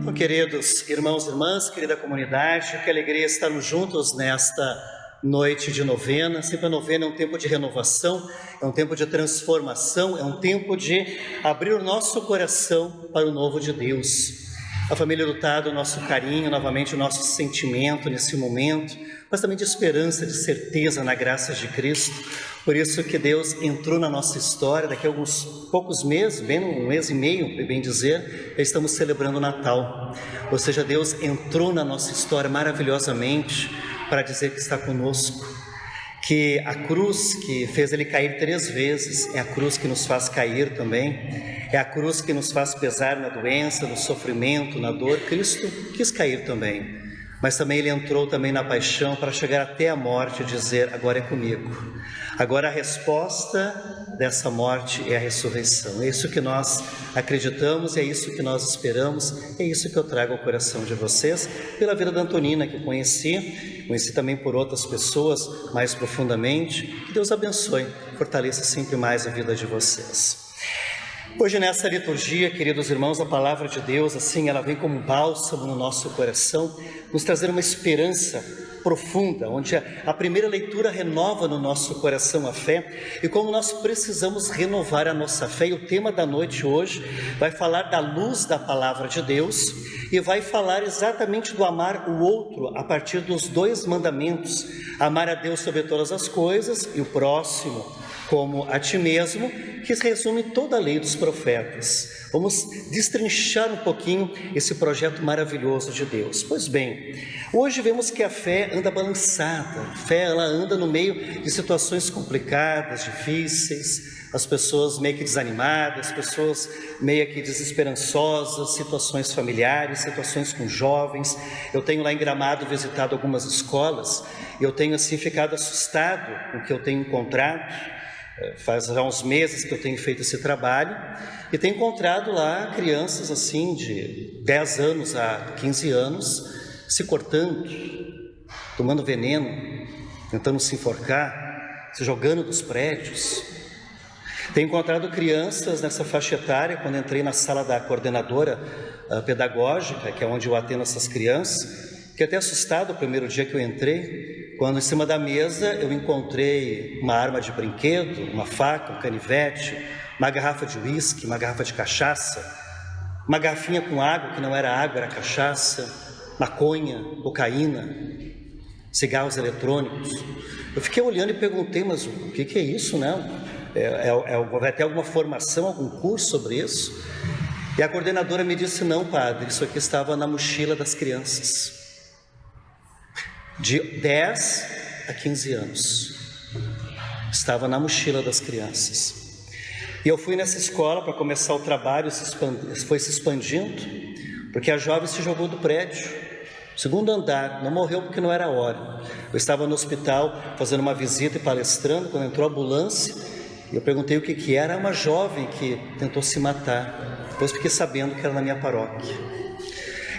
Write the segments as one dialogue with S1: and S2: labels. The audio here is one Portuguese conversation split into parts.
S1: Então, queridos irmãos e irmãs, querida comunidade, que alegria estarmos juntos nesta noite de novena. Sempre a novena é um tempo de renovação, é um tempo de transformação, é um tempo de abrir o nosso coração para o novo de Deus. A família Hurtado, o nosso carinho, novamente o nosso sentimento nesse momento, mas também de esperança, de certeza na graça de Cristo. Por isso que Deus entrou na nossa história. Daqui a alguns poucos meses, bem um mês e meio, bem dizer, estamos celebrando o Natal. Ou seja, Deus entrou na nossa história maravilhosamente para dizer que está conosco. Que a cruz que fez Ele cair 3 vezes é a cruz que nos faz cair também. É a cruz que nos faz pesar na doença, no sofrimento, na dor. Cristo quis cair também. Mas também Ele entrou também na paixão para chegar até a morte e dizer: agora é comigo. Agora a resposta dessa morte é a ressurreição. É isso que nós acreditamos, é isso que nós esperamos, é isso que eu trago ao coração de vocês, pela vida da Antonina, que conheci também por outras pessoas mais profundamente. Que Deus abençoe, fortaleça sempre mais a vida de vocês. Hoje nessa liturgia, queridos irmãos, a palavra de Deus, assim, ela vem como um bálsamo no nosso coração, nos trazer uma esperança profunda, onde a primeira leitura renova no nosso coração a fé, e como nós precisamos renovar a nossa fé. E o tema da noite hoje vai falar da luz da palavra de Deus, e vai falar exatamente do amar o outro, a partir dos 2 mandamentos: amar a Deus sobre todas as coisas e o próximo como a ti mesmo, que resume toda a lei dos profetas. Vamos destrinchar um pouquinho esse projeto maravilhoso de Deus. Pois bem, hoje vemos que a fé anda balançada. A fé, ela anda no meio de situações complicadas, difíceis, as pessoas meio que desanimadas, as pessoas meio que desesperançosas, situações familiares, situações com jovens. Eu tenho lá em Gramado visitado algumas escolas, e eu tenho assim ficado assustado com o que eu tenho encontrado. Faz já uns meses que eu tenho feito esse trabalho e tenho encontrado lá crianças assim de 10 anos a 15 anos se cortando, tomando veneno, tentando se enforcar, se jogando dos prédios. Tenho encontrado crianças nessa faixa etária, quando entrei na sala da coordenadora pedagógica, que é onde eu atendo essas crianças. Fiquei até assustado o primeiro dia que eu entrei, quando em cima da mesa eu encontrei uma arma de brinquedo, uma faca, um canivete, uma garrafa de uísque, uma garrafa de cachaça, uma garrafinha com água que não era água, era cachaça, maconha, cocaína, cigarros eletrônicos. Eu fiquei olhando e perguntei: mas o que é isso, né? Vai ter alguma formação, algum curso sobre isso? E a coordenadora me disse: não, padre, isso aqui estava na mochila das crianças. De 10 a 15 anos, estava na mochila das crianças. E eu fui nessa escola para começar o trabalho, foi se expandindo, porque a jovem se jogou do prédio, 2º andar, não morreu porque não era hora. Eu estava no hospital fazendo uma visita e palestrando, quando entrou a ambulância, eu perguntei o que era. Uma jovem que tentou se matar, depois fiquei sabendo que era na minha paróquia.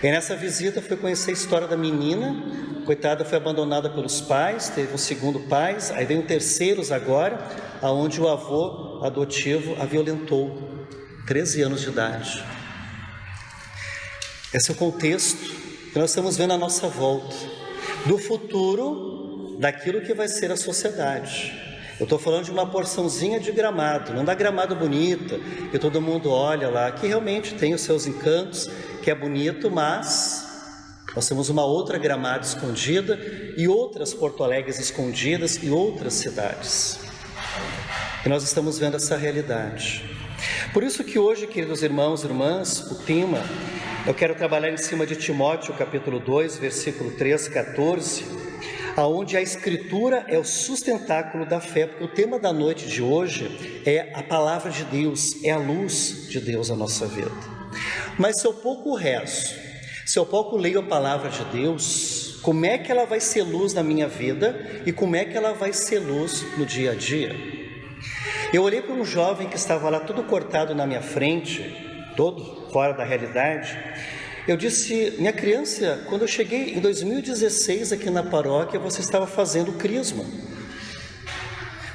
S1: E nessa visita fui conhecer a história da menina. Coitada, foi abandonada pelos pais, teve um 2º pai, aí vem o 3º agora, aonde o avô adotivo a violentou, 13 anos de idade. Esse é o contexto que nós estamos vendo à nossa volta, do futuro daquilo que vai ser a sociedade. Eu estou falando de uma porçãozinha de Gramado, não da Gramado bonita, que todo mundo olha lá, que realmente tem os seus encantos, que é bonito, mas nós temos uma outra Gramado escondida e outras Porto Alegres escondidas e outras cidades. E nós estamos vendo essa realidade. Por isso que hoje, queridos irmãos e irmãs, o tema, eu quero trabalhar em cima de Timóteo, capítulo 2, versículo 3, 14, aonde a Escritura é o sustentáculo da fé, porque o tema da noite de hoje é a palavra de Deus, é a luz de Deus na nossa vida. Mas se eu pouco rezo, se eu pouco leio a palavra de Deus, como é que ela vai ser luz na minha vida e como é que ela vai ser luz no dia a dia? Eu olhei para um jovem que estava lá todo cortado na minha frente, todo fora da realidade. Eu disse: minha criança, quando eu cheguei em 2016 aqui na paróquia, você estava fazendo crisma.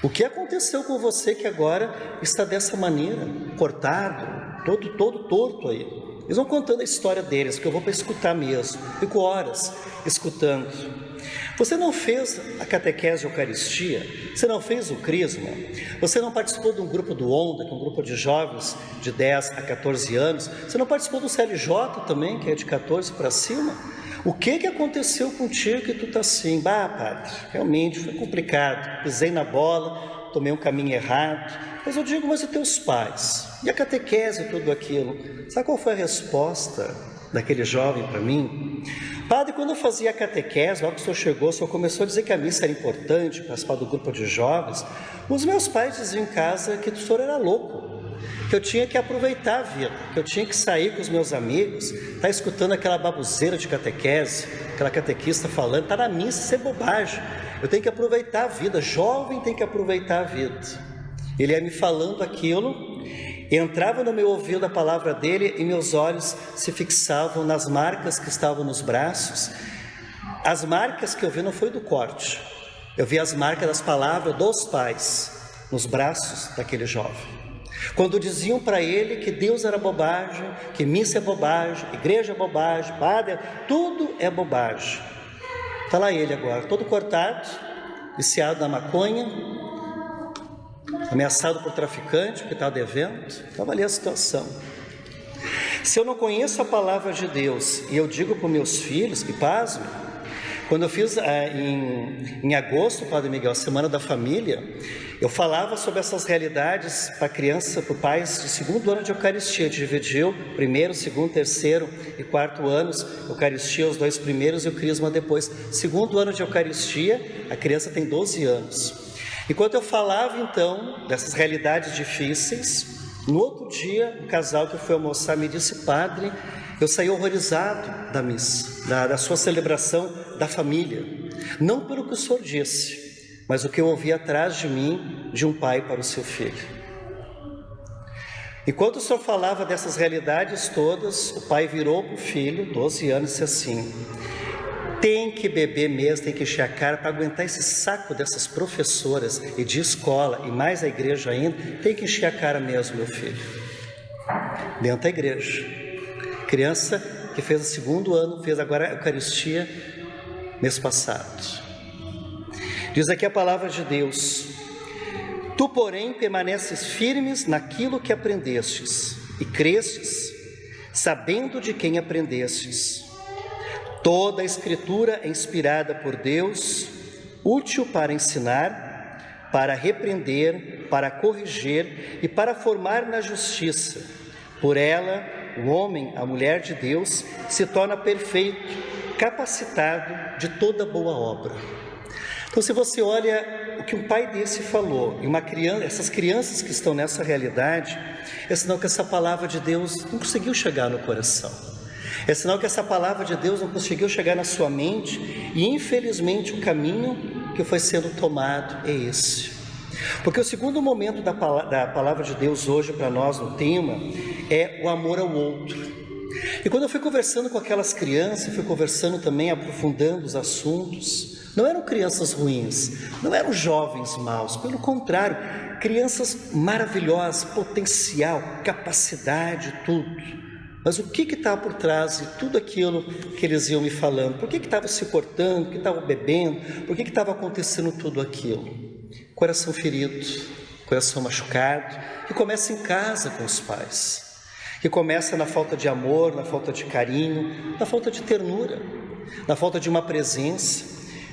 S1: O que aconteceu com você que agora está dessa maneira, cortado, todo torto aí? Eles vão contando a história deles, que eu vou para escutar mesmo. Fico horas escutando. Você não fez a catequese de Eucaristia? Você não fez o crisma? Você não participou de um grupo do ONDA, que é um grupo de jovens de 10 a 14 anos? Você não participou do CLJ também, que é de 14 para cima? O que aconteceu contigo que tu está assim? Padre, realmente foi complicado. Pisei na bola, tomei um caminho errado. Mas eu digo, mas e teus pais? E a catequese e tudo aquilo? Sabe qual foi a resposta daquele jovem para mim? Padre, quando eu fazia a catequese, logo que o senhor chegou, o senhor começou a dizer que a missa era importante, participar do grupo de jovens. Os meus pais diziam em casa que o senhor era louco, que eu tinha que aproveitar a vida, que eu tinha que sair com os meus amigos, estar escutando aquela baboseira de catequese, aquela catequista falando, está na missa, isso é bobagem. Eu tenho que aproveitar a vida, jovem tem que aproveitar a vida. Ele ia me falando aquilo, entrava no meu ouvido a palavra dele e meus olhos se fixavam nas marcas que estavam nos braços. As marcas que eu vi não foi do corte, eu vi as marcas das palavras dos pais nos braços daquele jovem. Quando diziam para ele que Deus era bobagem, que missa é bobagem, igreja é bobagem, padre, tudo é bobagem. Está lá ele agora, todo cortado, viciado na maconha, ameaçado por traficante, porque estava devendo. Estava ali a situação. Se eu não conheço a palavra de Deus e eu digo para os meus filhos, e pasme, quando eu fiz em agosto, Padre Miguel, a Semana da Família, eu falava sobre essas realidades para criança, para pais de segundo ano de Eucaristia. A gente dividiu primeiro, segundo, terceiro e quarto anos, Eucaristia os 2 primeiros e o crisma depois. Segundo ano de Eucaristia, a criança tem 12 anos. Enquanto eu falava então dessas realidades difíceis, no outro dia, um casal que foi almoçar me disse: padre, eu saí horrorizado da missa, da sua celebração da família, não pelo que o senhor disse, mas o que eu ouvi atrás de mim, de um pai para o seu filho. Enquanto o senhor falava dessas realidades todas, o pai virou para o filho, 12 anos, e disse assim: tem que beber mesmo, tem que encher a cara para aguentar esse saco dessas professoras e de escola, e mais a igreja ainda, tem que encher a cara mesmo, meu filho. Dentro da igreja. Criança que fez o segundo ano, fez agora a Eucaristia mês passado. Diz aqui a palavra de Deus: tu, porém, permaneces firmes naquilo que aprendestes e crestes, sabendo de quem aprendestes. Toda a Escritura é inspirada por Deus, útil para ensinar, para repreender, para corrigir e para formar na justiça. Por ela, o homem, a mulher de Deus, se torna perfeito, capacitado de toda boa obra. Então, se você olha o que um pai desse falou, e essas crianças que estão nessa realidade, é sinal que essa palavra de Deus não conseguiu chegar no coração. É sinal que essa palavra de Deus não conseguiu chegar na sua mente, e infelizmente o caminho que foi sendo tomado é esse. Porque o segundo momento da palavra de Deus hoje para nós no tema é o amor ao outro. E quando eu fui conversando com aquelas crianças, fui conversando também, aprofundando os assuntos, não eram crianças ruins, não eram jovens maus, pelo contrário, crianças maravilhosas, potencial, capacidade, tudo. Mas o que estava por trás de tudo aquilo que eles iam me falando? Por que estava se cortando? Por que estava bebendo? Por que estava acontecendo tudo aquilo? Coração ferido, coração machucado, que começa em casa com os pais, que começa na falta de amor, na falta de carinho, na falta de ternura, na falta de uma presença,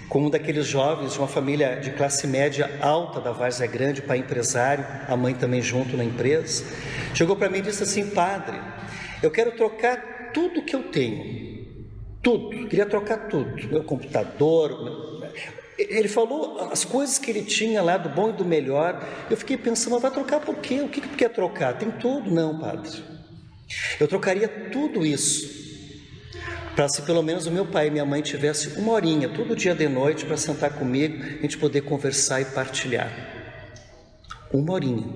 S1: como um daqueles jovens de uma família de classe média alta da Várzea Grande, pai empresário, a mãe também junto na empresa, chegou para mim e disse assim: padre, eu quero trocar tudo que eu tenho, tudo, queria trocar tudo, meu computador, ele falou as coisas que ele tinha lá do bom e do melhor. Eu fiquei pensando, mas vai trocar por quê? O que tu quer trocar? Tem tudo? Não, padre, eu trocaria tudo isso para se pelo menos o meu pai e minha mãe tivessem uma horinha, todo dia de noite, para sentar comigo, a gente poder conversar e partilhar, uma horinha,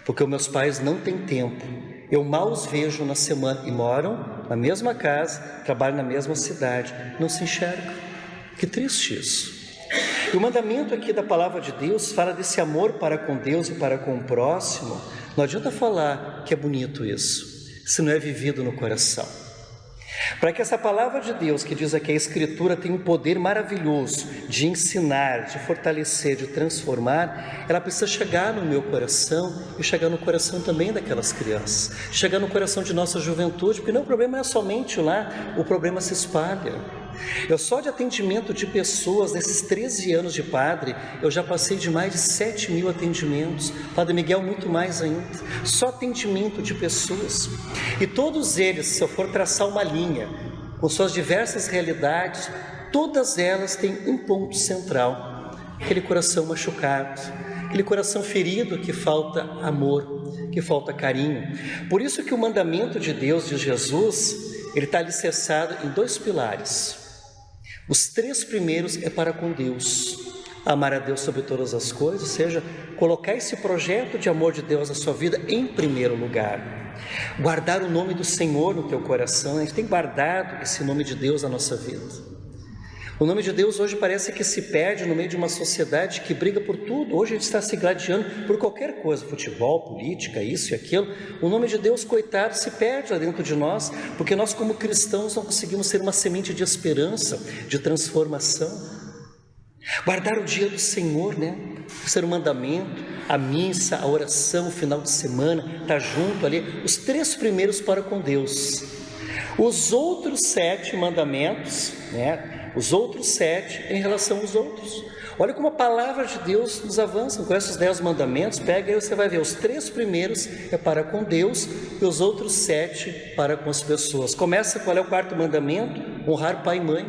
S1: porque os meus pais não têm tempo. Eu mal os vejo na semana e moram na mesma casa, trabalham na mesma cidade, não se enxergam. Que triste isso. E o mandamento aqui da palavra de Deus fala desse amor para com Deus e para com o próximo. Não adianta falar que é bonito isso. se não é vivido no coração. Para que essa palavra de Deus, que diz aqui a Escritura, tem um poder maravilhoso de ensinar, de fortalecer, de transformar, ela precisa chegar no meu coração e chegar no coração também daquelas crianças, chegar no coração de nossa juventude, porque não, o problema não é somente lá, o problema se espalha. Eu só de atendimento de pessoas, nesses 13 anos de padre, eu já passei de mais de 7.000 atendimentos, Padre Miguel muito mais ainda, só atendimento de pessoas, e todos eles, se eu for traçar uma linha, com suas diversas realidades, todas elas têm um ponto central, aquele coração machucado, aquele coração ferido que falta amor, que falta carinho. Por isso que o mandamento de Deus, de Jesus, ele está alicerçado em 2 pilares. Os 3 primeiros é para com Deus, amar a Deus sobre todas as coisas, ou seja, colocar esse projeto de amor de Deus na sua vida em primeiro lugar, guardar o nome do Senhor no teu coração. A gente tem guardado esse nome de Deus na nossa vida. O nome de Deus hoje parece que se perde no meio de uma sociedade que briga por tudo. Hoje a gente está se gladiando por qualquer coisa, futebol, política, isso e aquilo. O nome de Deus, coitado, se perde lá dentro de nós, porque nós como cristãos não conseguimos ser uma semente de esperança, de transformação. Guardar o dia do Senhor, né? Ser um mandamento, a missa, a oração, o final de semana, estar junto ali, os 3 primeiros para com Deus. Os outros 7 mandamentos, né? Os outros 7 em relação aos outros. Olha como a palavra de Deus nos avança. Com esses 10 mandamentos, pega aí, você vai ver, os 3 primeiros é para com Deus e os outros 7 para com as pessoas. Começa, qual é o 4º mandamento? Honrar pai e mãe.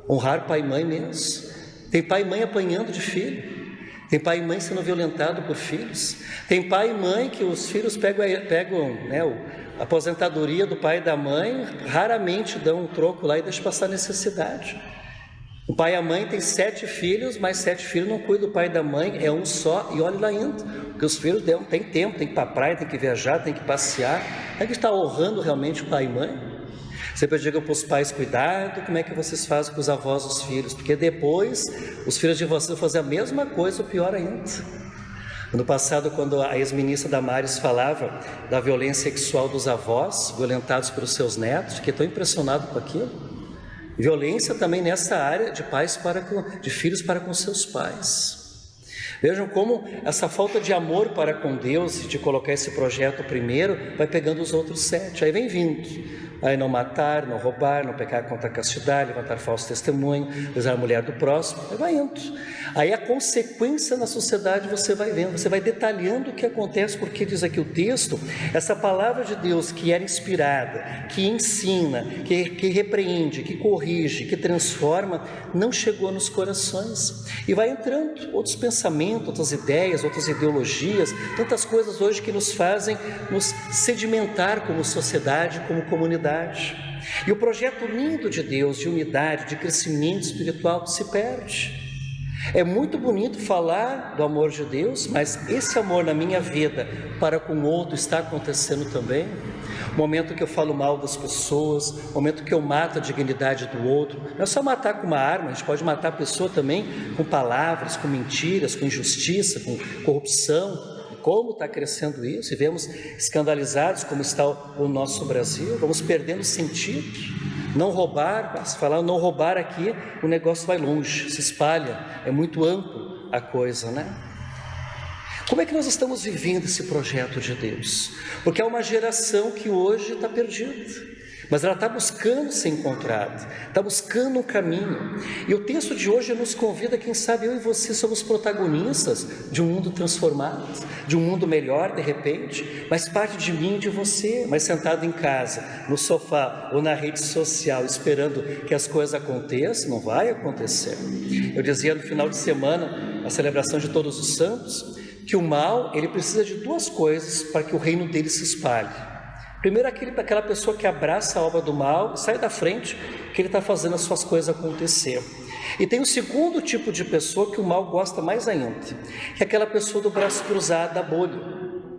S1: Honrar pai e mãe mesmo. Tem pai e mãe apanhando de filho. Tem pai e mãe sendo violentado por filhos. Tem pai e mãe que os filhos pegam né, a aposentadoria do pai e da mãe, raramente dão um troco lá e deixam passar necessidade. O pai e a mãe têm 7 filhos, mas 7 filhos não cuidam do pai e da mãe, é um só, e olha lá indo, porque os filhos têm tempo, tem que ir para a praia, tem que viajar, tem que passear. É que está honrando realmente o pai e mãe? Sempre digo para os pais, cuidado, como é que vocês fazem com os avós dos filhos, porque depois os filhos de vocês vão fazer a mesma coisa, ou pior ainda. No passado, quando a ex-ministra Damares falava da violência sexual dos avós, violentados pelos seus netos, fiquei tão impressionado com aquilo. Violência também nessa área de filhos para com seus pais. Vejam como essa falta de amor para com Deus e de colocar esse projeto primeiro, vai pegando os outros 7, aí vem vindo. Aí não matar, não roubar, não pecar contra a castidade, levantar falso testemunho, usar a mulher do próximo, aí vai indo. Aí a consequência na sociedade você vai vendo, você vai detalhando o que acontece, porque diz aqui o texto, essa palavra de Deus que era inspirada, que ensina, que repreende, que corrige, que transforma, não chegou nos corações. E vai entrando outros pensamentos, outras ideias, outras ideologias, tantas coisas hoje que nos fazem nos sedimentar como sociedade, como comunidade. E o projeto lindo de Deus, de unidade, de crescimento espiritual, se perde. É muito bonito falar do amor de Deus, mas esse amor na minha vida para com o outro está acontecendo também. O momento que eu falo mal das pessoas, o momento que eu mato a dignidade do outro, não é só matar com uma arma, a gente pode matar a pessoa também com palavras, com mentiras, com injustiça, com corrupção. Como está crescendo isso, e vemos escandalizados como está o nosso Brasil, vamos perdendo sentido. Não roubar, se falar não roubar aqui, o negócio vai longe, se espalha, é muito amplo a coisa, né? Como é que nós estamos vivendo esse projeto de Deus? Porque há uma geração que hoje está perdida, mas ela está buscando ser encontrada, está buscando um caminho. E o texto de hoje nos convida, quem sabe eu e você somos protagonistas de um mundo transformado, de um mundo melhor de repente, mas parte de mim e de você, mas sentado em casa, no sofá ou na rede social, esperando que as coisas aconteçam, não vai acontecer. Eu dizia no final de semana, a celebração de Todos os Santos, que o mal, ele precisa de 2 coisas para que o reino dele se espalhe. Primeiro, aquela pessoa que abraça a obra do mal e sai da frente, que ele está fazendo as suas coisas acontecer. E tem o segundo tipo de pessoa que o mal gosta mais ainda, que é aquela pessoa do braço cruzado, da bolha,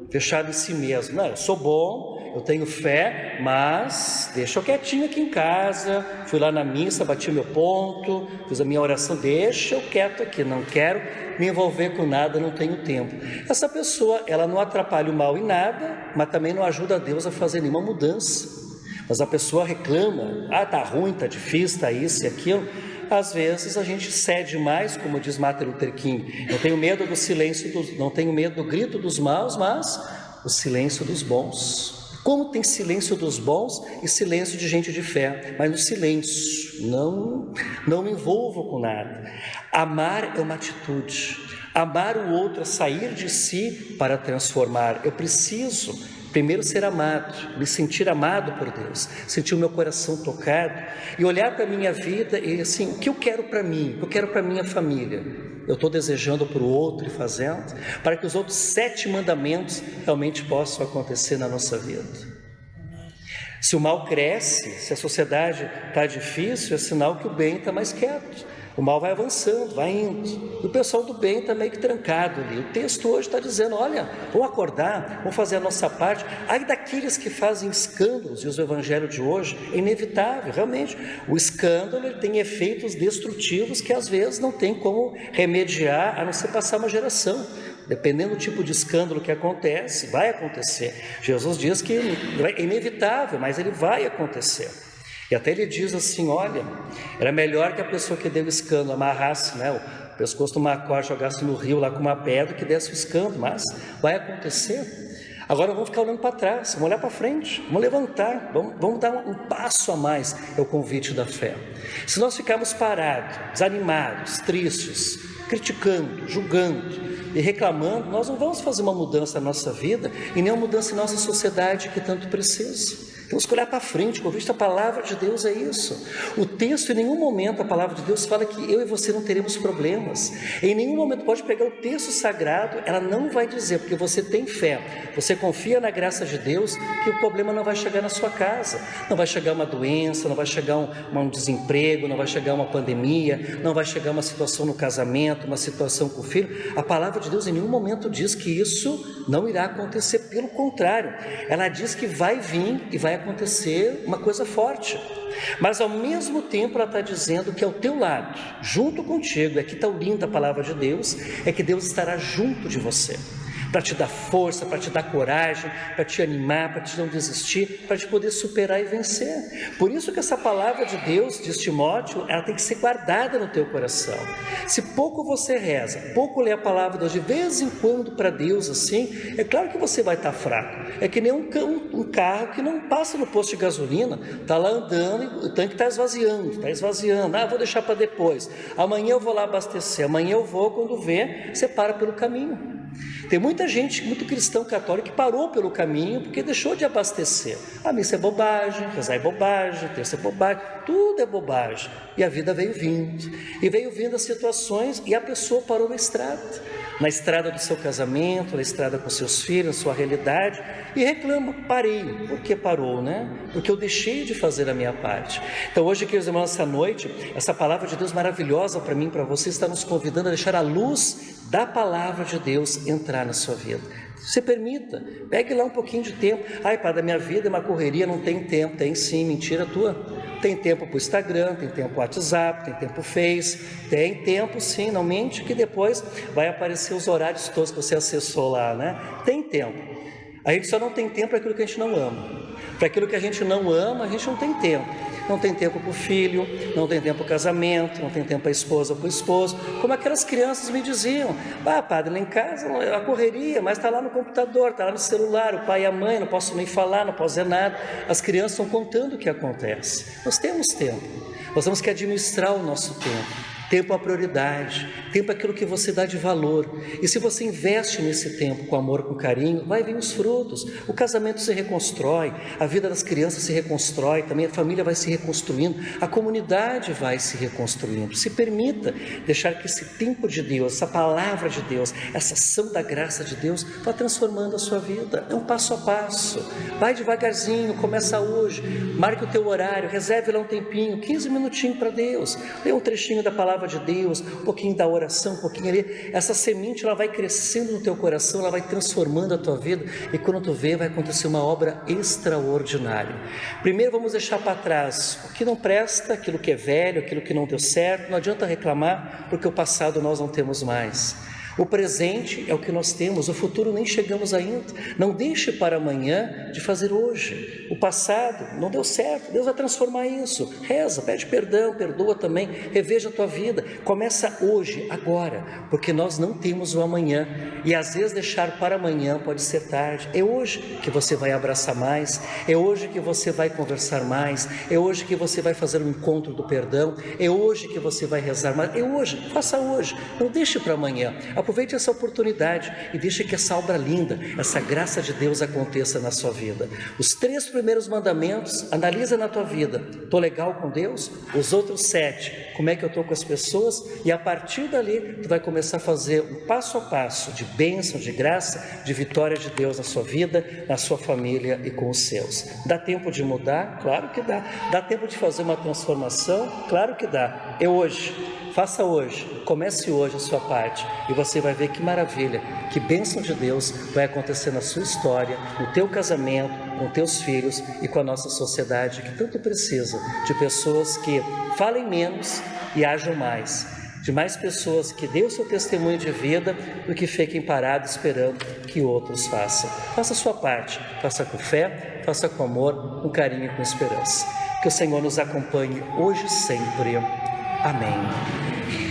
S1: fechada em si mesmo. Não, eu sou bom, eu tenho fé, mas deixa eu quietinho aqui em casa, fui lá na missa, bati o meu ponto, fiz a minha oração, deixa eu quieto aqui, não quero me envolver com nada, não tenho tempo. Essa pessoa, ela não atrapalha o mal em nada, mas também não ajuda a Deus a fazer nenhuma mudança. Mas a pessoa reclama, tá ruim, tá difícil, tá isso e aquilo. Às vezes a gente cede mais, como diz Martin Luther King, não tenho medo do silêncio, não tenho medo do grito dos maus, mas o silêncio dos bons. Como tem silêncio dos bons e silêncio de gente de fé, mas no silêncio, não me envolvo com nada. Amar é uma atitude, amar o outro é sair de si para transformar. Eu preciso primeiro ser amado, me sentir amado por Deus, sentir o meu coração tocado e olhar para a minha vida e assim, o que eu quero para mim, o que eu quero para a minha família, eu estou desejando para o outro e fazendo, para que os outros 7 mandamentos realmente possam acontecer na nossa vida. Se o mal cresce, se a sociedade está difícil, é sinal que o bem está mais quieto. O mal vai avançando, vai indo. E o pessoal do bem está meio que trancado ali. O texto hoje está dizendo, olha, vamos acordar, vamos fazer a nossa parte. Ai daqueles que fazem escândalos, e o evangelho de hoje é inevitável, realmente. O escândalo ele tem efeitos destrutivos que às vezes não tem como remediar, a não ser passar uma geração. Dependendo do tipo de escândalo que acontece, vai acontecer. Jesus diz que é inevitável, mas ele vai acontecer. E até ele diz assim, olha, era melhor que a pessoa que deu o escândalo amarrasse, né, o pescoço do macó, jogasse no rio lá com uma pedra que desse o escândalo, mas vai acontecer. Agora vamos ficar olhando para trás, vamos olhar para frente, vamos levantar, vamos dar um passo a mais, é o convite da fé. Se nós ficarmos parados, desanimados, tristes, criticando, julgando e reclamando, nós não vamos fazer uma mudança na nossa vida e nem uma mudança em nossa sociedade que tanto precisa. Temos que olhar para frente, o convite da palavra de Deus é isso. O texto, em nenhum momento, a palavra de Deus fala que eu e você não teremos problemas. Em nenhum momento, pode pegar o texto sagrado, ela não vai dizer, porque você tem fé, você confia na graça de Deus, que o problema não vai chegar na sua casa. Não vai chegar uma doença, não vai chegar um desemprego, não vai chegar uma pandemia, não vai chegar uma situação no casamento, uma situação com o filho. A palavra de Deus em nenhum momento diz que isso não irá acontecer, pelo contrário. Ela diz que vai vir e vai acontecer uma coisa forte, mas ao mesmo tempo ela está dizendo que ao teu lado, junto contigo, aqui está o lindo da palavra de Deus, é que Deus estará junto de você, para te dar força, para te dar coragem, para te animar, para te não desistir, para te poder superar e vencer. Por isso que essa palavra de Deus, diz Timóteo, ela tem que ser guardada no teu coração. Se pouco você reza, pouco lê a palavra de Deus, de vez em quando para Deus assim, é claro que você vai estar fraco. É que nem um carro que não passa no posto de gasolina, está lá andando e o tanque está esvaziando, vou deixar para depois, amanhã eu vou lá abastecer, amanhã eu vou, quando vê, você para pelo caminho. Tem muita gente, muito cristão católico que parou pelo caminho porque deixou de abastecer. A missa é bobagem, rezar é bobagem, terça é bobagem, tudo é bobagem. E a vida veio vindo as situações e a pessoa parou na estrada do seu casamento, na estrada com seus filhos, na sua realidade, e reclama, parei. Por que parou, né? Porque eu deixei de fazer a minha parte. Então hoje, queridos irmãos, essa noite, essa palavra de Deus maravilhosa para mim, para você, está nos convidando a deixar a luz da palavra de Deus entrar na sua vida. Se permita, pegue lá um pouquinho de tempo. Ai, pai, da minha vida é uma correria, não tem tempo. Tem sim, mentira tua. Tem tempo para o Instagram, tem tempo para o WhatsApp, tem tempo para o Face, tem tempo sim, não mente que depois vai aparecer os horários todos que você acessou lá, né? Tem tempo. A gente só não tem tempo para aquilo que a gente não ama. Para aquilo que a gente não ama, a gente não tem tempo. Não tem tempo para o filho, não tem tempo para o casamento, não tem tempo para a esposa, para o esposo. Como aquelas crianças me diziam, padre, lá em casa a correria, mas está lá no computador, está lá no celular, o pai e a mãe, não posso nem falar, não posso dizer nada. As crianças estão contando o que acontece. Nós temos tempo, nós temos que administrar o nosso tempo. Tempo é a prioridade, tempo é aquilo que você dá de valor. E se você investe nesse tempo com amor, com carinho, vai vir os frutos. O casamento se reconstrói, a vida das crianças se reconstrói, também a família vai se reconstruindo, a comunidade vai se reconstruindo. Se permita deixar que esse tempo de Deus, essa palavra de Deus, essa ação da graça de Deus vá transformando a sua vida. É um passo a passo, vai devagarzinho, começa hoje, marque o teu horário, reserve lá um tempinho, 15 minutinhos para Deus, lê um trechinho da palavra palavra de Deus, um pouquinho da oração, um pouquinho ali, essa semente ela vai crescendo no teu coração, ela vai transformando a tua vida, e quando tu vê, vai acontecer uma obra extraordinária. Primeiro vamos deixar para trás o que não presta, aquilo que é velho, aquilo que não deu certo. Não adianta reclamar, porque o passado nós não temos mais. O presente é o que nós temos, o futuro nem chegamos ainda. Não deixe para amanhã de fazer hoje. O passado não deu certo, Deus vai transformar isso. Reza, pede perdão, perdoa também, reveja a tua vida. Começa hoje, agora, porque nós não temos o amanhã. E às vezes deixar para amanhã pode ser tarde. É hoje que você vai abraçar mais, é hoje que você vai conversar mais, é hoje que você vai fazer um encontro do perdão, é hoje que você vai rezar mais, é hoje, faça hoje, não deixe para amanhã. Aproveite essa oportunidade e deixe que essa obra linda, essa graça de Deus aconteça na sua vida. Os 3 primeiros mandamentos, analisa na tua vida. Estou legal com Deus? Os outros 7, como é que eu estou com as pessoas? E a partir dali, tu vai começar a fazer um passo a passo de bênção, de graça, de vitória de Deus na sua vida, na sua família e com os seus. Dá tempo de mudar? Claro que dá. Dá tempo de fazer uma transformação? Claro que dá. É hoje. Faça hoje, comece hoje a sua parte, e você vai ver que maravilha, que bênção de Deus vai acontecer na sua história, no teu casamento, com teus filhos e com a nossa sociedade, que tanto precisa de pessoas que falem menos e ajam mais, de mais pessoas que dêem o seu testemunho de vida do que fiquem parados esperando que outros façam. Faça a sua parte, faça com fé, faça com amor, com carinho e com esperança. Que o Senhor nos acompanhe hoje e sempre. Amém.